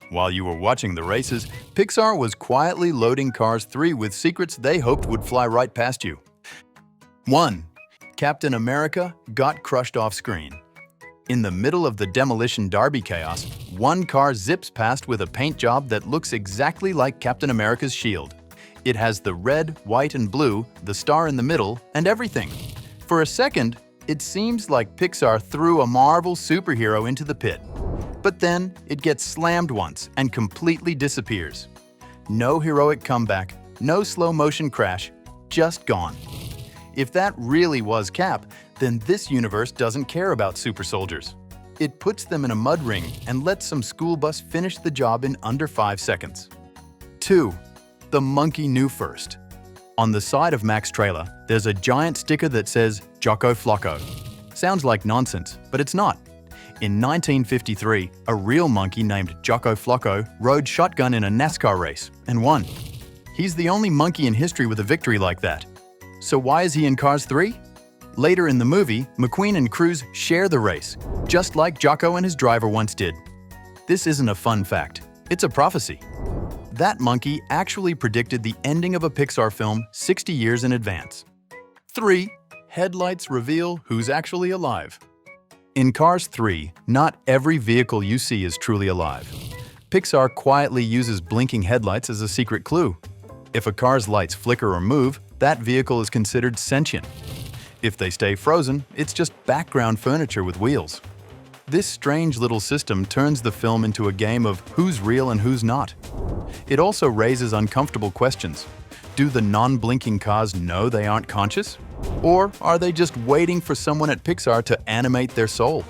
While you were watching the races, Pixar was quietly loading Cars 3 with secrets they hoped would fly right past you. 1. Captain America got crushed off screen. In the middle of the demolition derby chaos, one car zips past with a paint job that looks exactly like Captain America's shield. It has the red, white, and blue, the star in the middle, and everything. For a second, it seems like Pixar threw a Marvel superhero into the pit. But then, it gets slammed once and completely disappears. No heroic comeback, no slow-motion crash, just gone. If that really was Cap, then this universe doesn't care about super soldiers. It puts them in a mud ring and lets some school bus finish the job in under 5 seconds. 2. The monkey knew first. On the side of Mac's trailer, there's a giant sticker that says Jocko Flocko. Sounds like nonsense, but it's not. In 1953, a real monkey named Jocko Flocko rode shotgun in a NASCAR race and won. He's the only monkey in history with a victory like that. So why is he in Cars 3? Later in the movie, McQueen and Cruz share the race, just like Jocko and his driver once did. This isn't a fun fact, it's a prophecy. That monkey actually predicted the ending of a Pixar film 60 years in advance. 3. Headlights reveal who's actually alive. In Cars 3, not every vehicle you see is truly alive. Pixar quietly uses blinking headlights as a secret clue. If a car's lights flicker or move, that vehicle is considered sentient. If they stay frozen, it's just background furniture with wheels. This strange little system turns the film into a game of who's real and who's not. It also raises uncomfortable questions. Do the non-blinking cars know they aren't conscious? Or are they just waiting for someone at Pixar to animate their soul?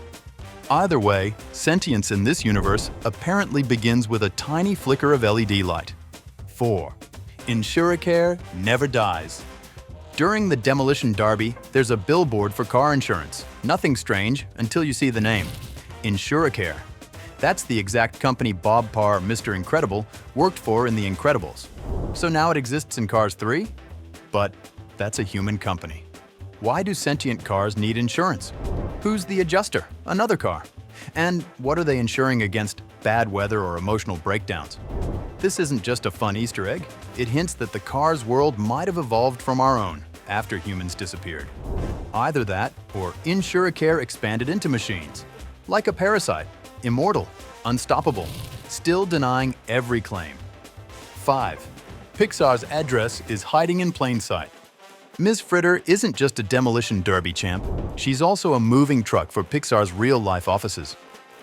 Either way, sentience in this universe apparently begins with a tiny flicker of LED light. 4. Insuracare never dies. During the demolition derby, there's a billboard for car insurance. Nothing strange until you see the name. Insuracare. That's the exact company Bob Parr, Mr. Incredible, worked for in The Incredibles. So now it exists in Cars 3? But that's a human company. Why do sentient cars need insurance? Who's the adjuster? Another car. And what are they insuring against bad weather or emotional breakdowns? This isn't just a fun Easter egg. It hints that the Cars world might have evolved from our own after humans disappeared. Either that, or Insuracare expanded into machines. Like a parasite, immortal, unstoppable, still denying every claim. 5. Pixar's address is hiding in plain sight. Ms. Fritter isn't just a demolition derby champ, she's also a moving truck for Pixar's real-life offices.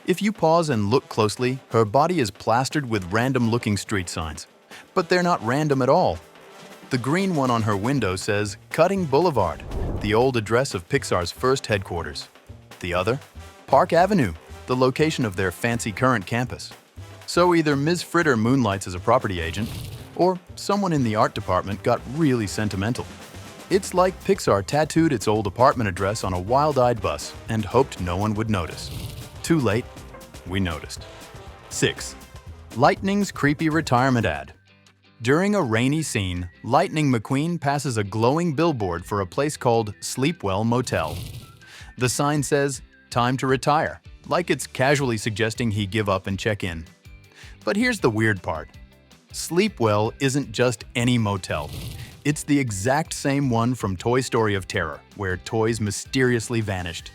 If you pause and look closely, her body is plastered with random-looking street signs. But they're not random at all. The green one on her window says Cutting Boulevard, the old address of Pixar's first headquarters. The other? Park Avenue, the location of their fancy current campus. So either Ms. Fritter moonlights as a property agent, or someone in the art department got really sentimental. It's like Pixar tattooed its old apartment address on a wild-eyed bus and hoped no one would notice. Too late, we noticed. 6. Lightning's creepy retirement ad. During a rainy scene, Lightning McQueen passes a glowing billboard for a place called Sleepwell Motel. The sign says, "Time to retire," like it's casually suggesting he give up and check in. But here's the weird part. Sleepwell isn't just any motel. It's the exact same one from Toy Story of Terror, where toys mysteriously vanished.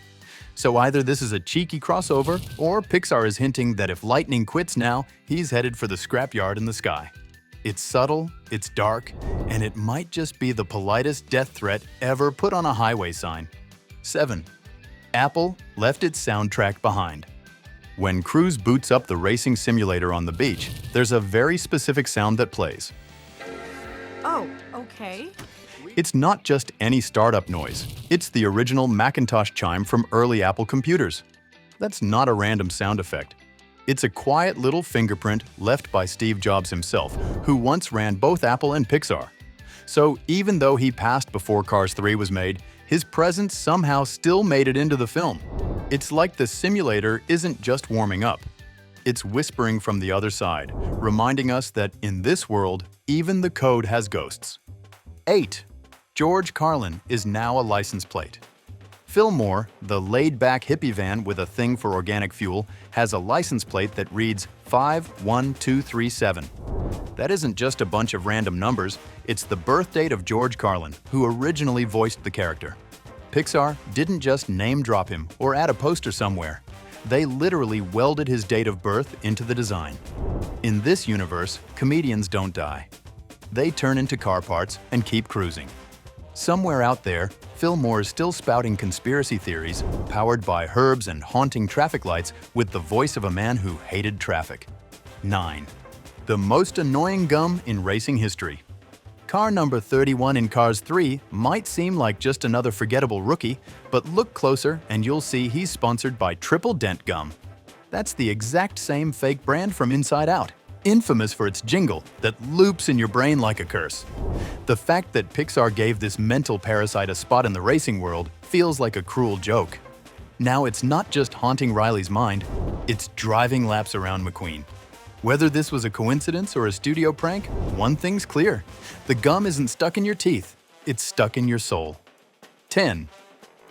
So either this is a cheeky crossover, or Pixar is hinting that if Lightning quits now, he's headed for the scrapyard in the sky. It's subtle, it's dark, and it might just be the politest death threat ever put on a highway sign. 7. Apple left its soundtrack behind. When Cruz boots up the racing simulator on the beach, there's a very specific sound that plays. Oh, okay. It's not just any startup noise. It's the original Macintosh chime from early Apple computers. That's not a random sound effect. It's a quiet little fingerprint left by Steve Jobs himself, who once ran both Apple and Pixar. So even though he passed before Cars 3 was made, his presence somehow still made it into the film. It's like the simulator isn't just warming up. It's whispering from the other side, reminding us that in this world, even the code has ghosts. 8. George Carlin is now a license plate. Fillmore, the laid-back hippie van with a thing for organic fuel, has a license plate that reads 51237. That isn't just a bunch of random numbers, it's the birth date of George Carlin, who originally voiced the character. Pixar didn't just name-drop him or add a poster somewhere. They literally welded his date of birth into the design. In this universe, comedians don't die. They turn into car parts and keep cruising. Somewhere out there, Fillmore is still spouting conspiracy theories, powered by herbs and haunting traffic lights with the voice of a man who hated traffic. 9. The most annoying gum in racing history. Car number 31 in Cars 3 might seem like just another forgettable rookie, but look closer and you'll see he's sponsored by Triple Dent Gum. That's the exact same fake brand from Inside Out, infamous for its jingle that loops in your brain like a curse. The fact that Pixar gave this mental parasite a spot in the racing world feels like a cruel joke. Now it's not just haunting Riley's mind, it's driving laps around McQueen. Whether this was a coincidence or a studio prank, one thing's clear. The gum isn't stuck in your teeth, it's stuck in your soul. 10.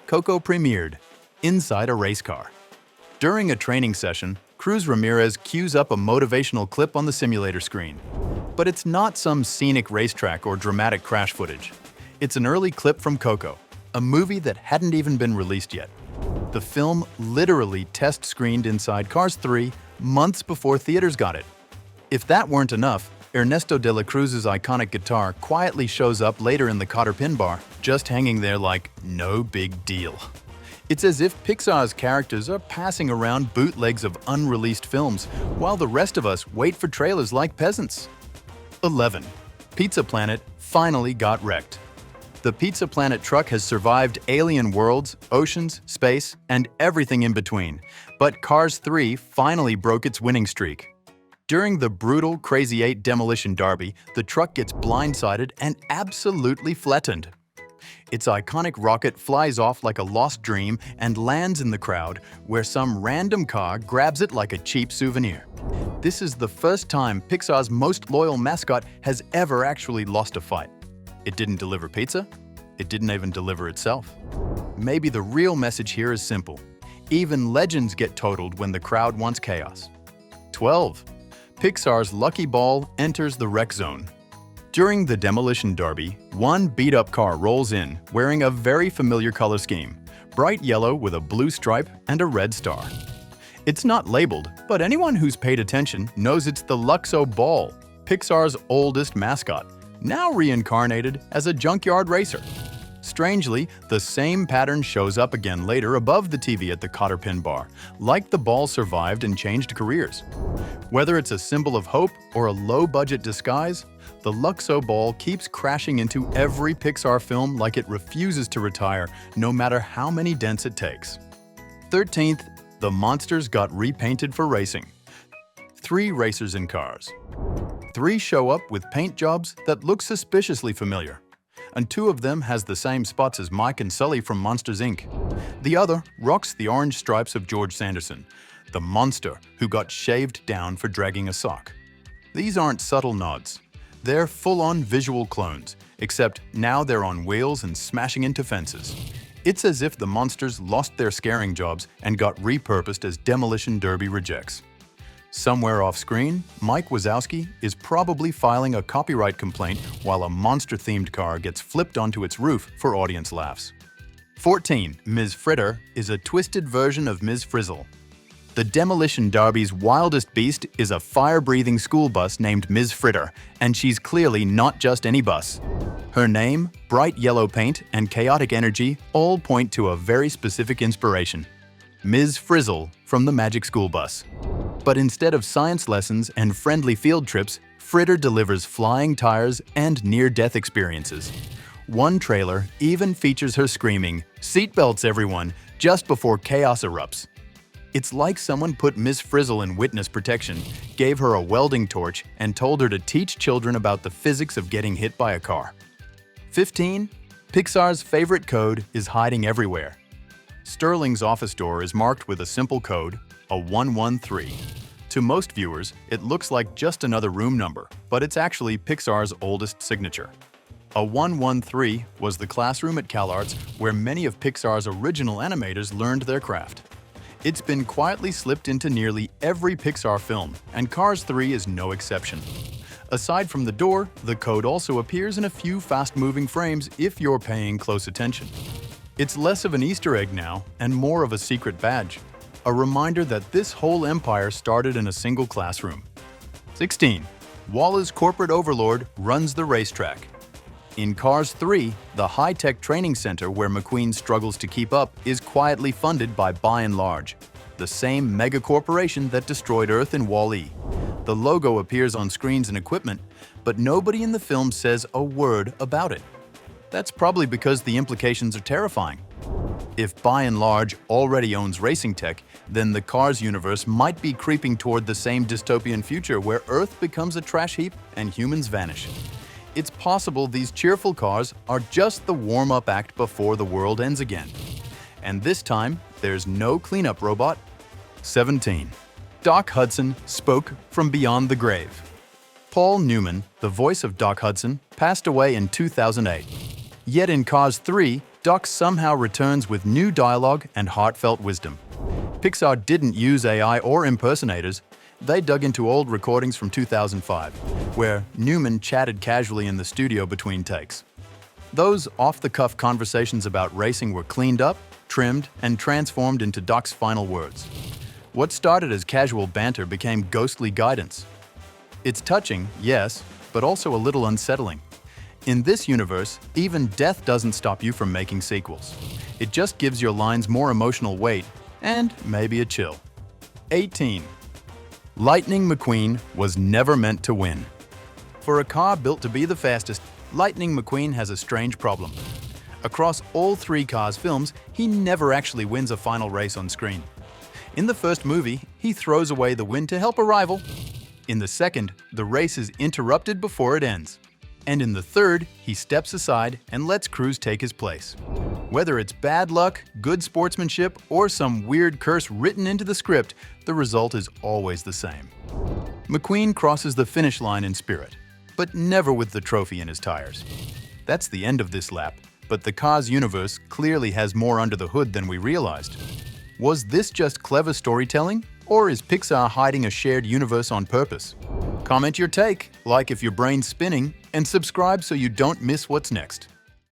Coco premiered inside a race car. During a training session, Cruz Ramirez cues up a motivational clip on the simulator screen. But it's not some scenic racetrack or dramatic crash footage. It's an early clip from Coco, a movie that hadn't even been released yet. The film literally test-screened inside Cars 3 months before theaters got it. If that weren't enough, Ernesto de la Cruz's iconic guitar quietly shows up later in the Cotter Pin Bar, just hanging there like no big deal. It's as if Pixar's characters are passing around bootlegs of unreleased films, while the rest of us wait for trailers like peasants. 11. Pizza Planet finally got wrecked. The Pizza Planet truck has survived alien worlds, oceans, space, and everything in between. But Cars 3 finally broke its winning streak. During the brutal Crazy 8 demolition derby, the truck gets blindsided and absolutely flattened. Its iconic rocket flies off like a lost dream and lands in the crowd, where some random car grabs it like a cheap souvenir. This is the first time Pixar's most loyal mascot has ever actually lost a fight. It didn't deliver pizza. It didn't even deliver itself. Maybe the real message here is simple. Even legends get totaled when the crowd wants chaos. 12. Pixar's Lucky Ball enters the wreck zone. During the demolition derby, one beat-up car rolls in wearing a very familiar color scheme, bright yellow with a blue stripe and a red star. It's not labeled, but anyone who's paid attention knows it's the Luxo Ball, Pixar's oldest mascot, now reincarnated as a junkyard racer. Strangely, the same pattern shows up again later above the TV at the Cotter Pin Bar, like the ball survived and changed careers. Whether it's a symbol of hope or a low-budget disguise, the Luxo Ball keeps crashing into every Pixar film like it refuses to retire, no matter how many dents it takes. 13th, the monsters got repainted for racing. 3 racers in Cars. 3 show up with paint jobs that look suspiciously familiar, and 2 of them has the same spots as Mike and Sully from Monsters, Inc. The other rocks the orange stripes of George Sanderson, the monster who got shaved down for dragging a sock. These aren't subtle nods. They're full-on visual clones, except now they're on wheels and smashing into fences. It's as if the monsters lost their scaring jobs and got repurposed as demolition derby rejects. Somewhere off-screen, Mike Wazowski is probably filing a copyright complaint while a monster-themed car gets flipped onto its roof for audience laughs. 14. Ms. Fritter is a twisted version of Ms. Frizzle. The demolition derby's wildest beast is a fire-breathing school bus named Ms. Fritter, and she's clearly not just any bus. Her name, bright yellow paint, and chaotic energy all point to a very specific inspiration: Ms. Frizzle from the Magic School Bus. But instead of science lessons and friendly field trips, Fritter delivers flying tires and near-death experiences. One trailer even features her screaming, "Seatbelts, everyone!" just before chaos erupts. It's like someone put Ms. Frizzle in witness protection, gave her a welding torch, and told her to teach children about the physics of getting hit by a car. 15. Pixar's favorite code is hiding everywhere. Sterling's office door is marked with a simple code, a 113. To most viewers, it looks like just another room number, but it's actually Pixar's oldest signature. A 113 was the classroom at CalArts where many of Pixar's original animators learned their craft. It's been quietly slipped into nearly every Pixar film, and Cars 3 is no exception. Aside from the door, the code also appears in a few fast-moving frames if you're paying close attention. It's less of an Easter egg now and more of a secret badge, a reminder that this whole empire started in a single classroom. 16. Waller's corporate overlord runs the racetrack. In Cars 3, the high-tech training center where McQueen struggles to keep up is quietly funded by and Large, the same mega-corporation that destroyed Earth in Wall-E. The logo appears on screens and equipment, but nobody in the film says a word about it. That's probably because the implications are terrifying. If and Large already owns racing tech, then the Cars universe might be creeping toward the same dystopian future where Earth becomes a trash heap and humans vanish. It's possible these cheerful cars are just the warm-up act before the world ends again. And this time, there's no cleanup robot. 17. Doc Hudson spoke from beyond the grave. Paul Newman, the voice of Doc Hudson, passed away in 2008. Yet in Cars 3, Doc somehow returns with new dialogue and heartfelt wisdom. Pixar didn't use AI or impersonators. They dug into old recordings from 2005, where Newman chatted casually in the studio between takes. Those off-the-cuff conversations about racing were cleaned up, trimmed, and transformed into Doc's final words. What started as casual banter became ghostly guidance. It's touching, yes, but also a little unsettling. In this universe, even death doesn't stop you from making sequels. It just gives your lines more emotional weight and maybe a chill. 18. Lightning McQueen was never meant to win. For a car built to be the fastest, Lightning McQueen has a strange problem. Across all three Cars films, he never actually wins a final race on screen. In the first movie, he throws away the win to help a rival. In the second, the race is interrupted before it ends. And in the third, he steps aside and lets Cruz take his place. Whether it's bad luck, good sportsmanship, or some weird curse written into the script, the result is always the same. McQueen crosses the finish line in spirit, but never with the trophy in his tires. That's the end of this lap, but the Cars universe clearly has more under the hood than we realized. Was this just clever storytelling, or is Pixar hiding a shared universe on purpose? Comment your take, like if your brain's spinning, and subscribe so you don't miss what's next.